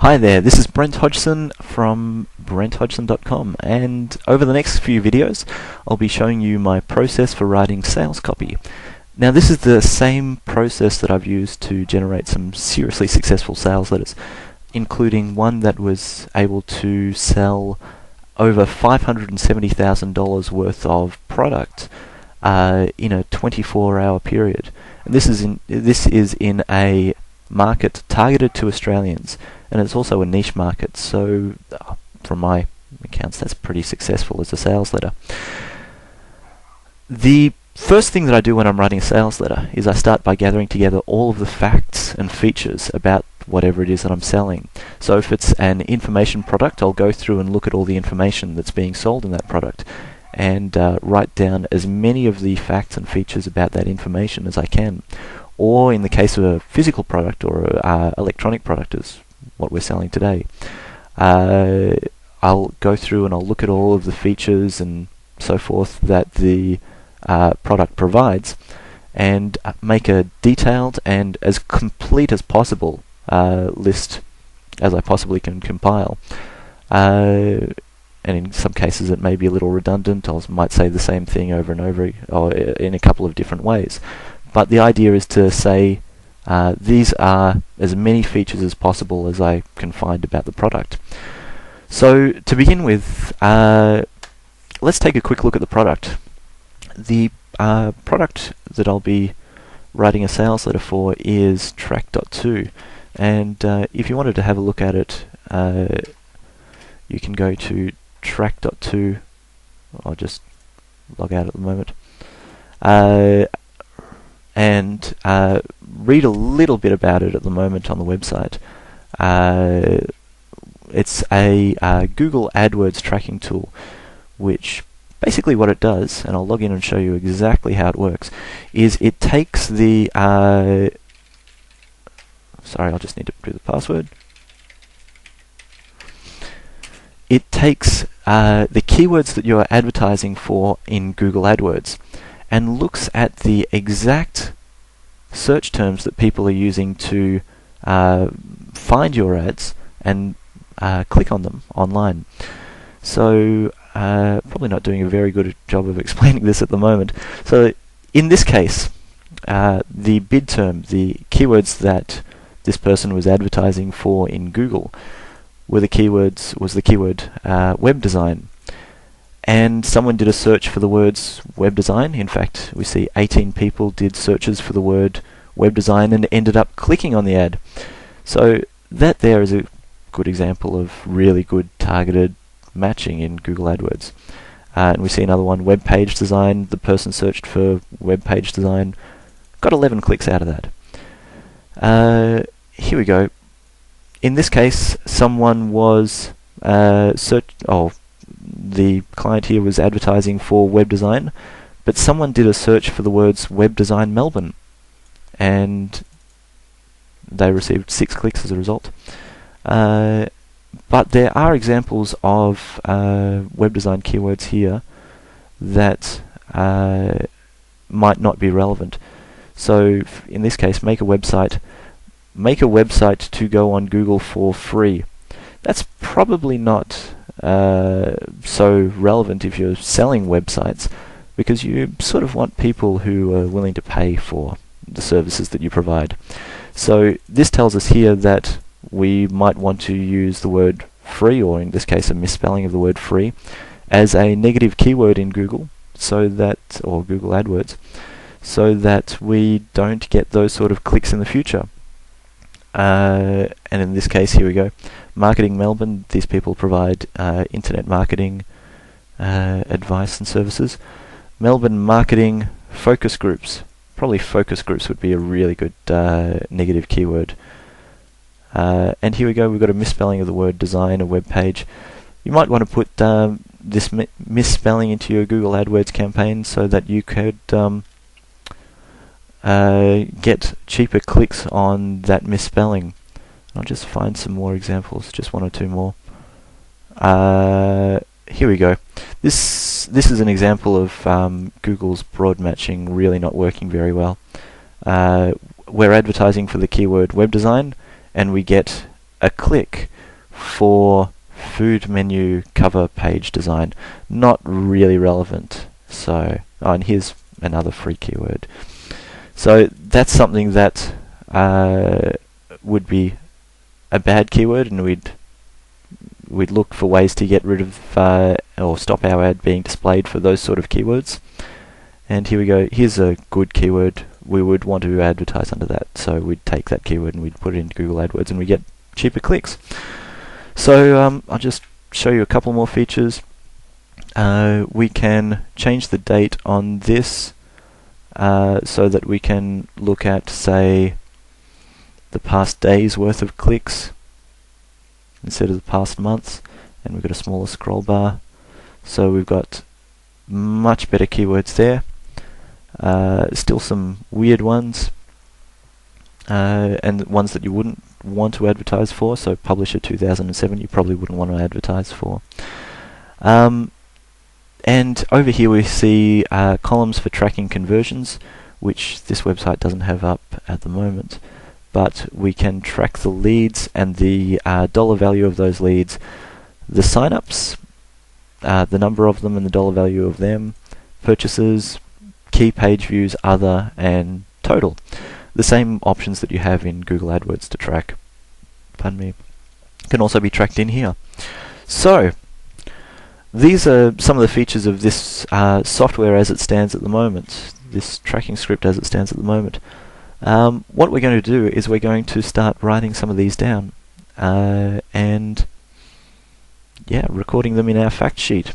Hi there, this is Brent Hodgson from BrentHodgson.com, and over the next few videos I'll be showing you my process for writing sales copy. Now this is the same process that I've used to generate some seriously successful sales letters, including one that was able to sell over $570,000 worth of product in a 24-hour period. And this is in a market targeted to Australians, and it's also a niche market, so from my accounts that's pretty successful as a sales letter. The first thing that I do when I'm writing a sales letter is I start by gathering together all of the facts and features about whatever it is that I'm selling. So if it's an information product, I'll go through and look at all the information that's being sold in that product and write down as many of the facts and features about that information as I can. Or in the case of a physical product or electronic product, is what we're selling today, I'll go through and I'll look at all of the features and so forth that the product provides and make a detailed and as complete as possible list as I possibly can compile. And in some cases it may be a little redundant. I might say the same thing over and over or in a couple of different ways. But the idea is to say these are as many features as possible as I can find about the product. So to begin with, let's take a quick look at the product. The product that I'll be writing a sales letter for is Track.2, and if you wanted to have a look at it, you can go to Track.2. I'll just log out at the moment. And read a little bit about it at the moment on the website. It's a Google AdWords tracking tool, which basically what it does, and I'll log in and show you exactly how it works, is it takes the sorry, I'll just need to do the password. It takes the keywords that you are advertising for in Google AdWords and looks at the exact search terms that people are using to find your ads and click on them online. So probably not doing a very good job of explaining this at the moment. So in this case, the bid term, the keywords that this person was advertising for in Google was the keyword web design. And someone did a search for the words web design. In fact, we see 18 people did searches for the word web design and ended up clicking on the ad. So that there is a good example of really good targeted matching in Google AdWords. And we see another one, web page design. The person searched for web page design, got 11 clicks out of that. Here we go. In this case, someone was the client here was advertising for web design, but someone did a search for the words web design Melbourne, and they received 6 clicks as a result. But there are examples of web design keywords here that might not be relevant. So in this case, make a website to go on Google for free. That's probably not so relevant if you're selling websites, because you sort of want people who are willing to pay for the services that you provide. So this tells us here that we might want to use the word free, or in this case a misspelling of the word free, as a negative keyword in Google, or Google AdWords, so that we don't get those sort of clicks in the future. And in this case, here we go. Marketing Melbourne, these people provide internet marketing advice and services. Melbourne marketing focus groups. Probably focus groups would be a really good negative keyword. And here we go, we've got a misspelling of the word design, a web page. You might want to put this misspelling into your Google AdWords campaign so that you could get cheaper clicks on that misspelling. I'll just find some more examples, just 1 or 2 more. Here we go. This is an example of Google's broad matching really not working very well. We're advertising for the keyword web design, and we get a click for food menu cover page design. Not really relevant. So, and here's another free keyword. So that's something that would be a bad keyword, and we'd look for ways to get rid of or stop our ad being displayed for those sort of keywords. And here we go. Here's a good keyword. We would want to advertise under that. So we'd take that keyword and we'd put it into Google AdWords, and we get cheaper clicks. So I'll just show you a couple more features. We can change the date on this so that we can look at, say, the past day's worth of clicks instead of the past months, and we've got a smaller scroll bar. So we've got much better keywords there. Still some weird ones, and ones that you wouldn't want to advertise for. So Publisher 2007 you probably wouldn't want to advertise for. And over here we see columns for tracking conversions, which this website doesn't have up at the moment. But we can track the leads and the dollar value of those leads, the sign-ups, the number of them and the dollar value of them, purchases, key page views, other, and total. The same options that you have in Google AdWords to track, pardon me, can also be tracked in here. So, these are some of the features of this software as it stands at the moment, this tracking script as it stands at the moment. What we're going to do is we're going to start writing some of these down and recording them in our fact sheet.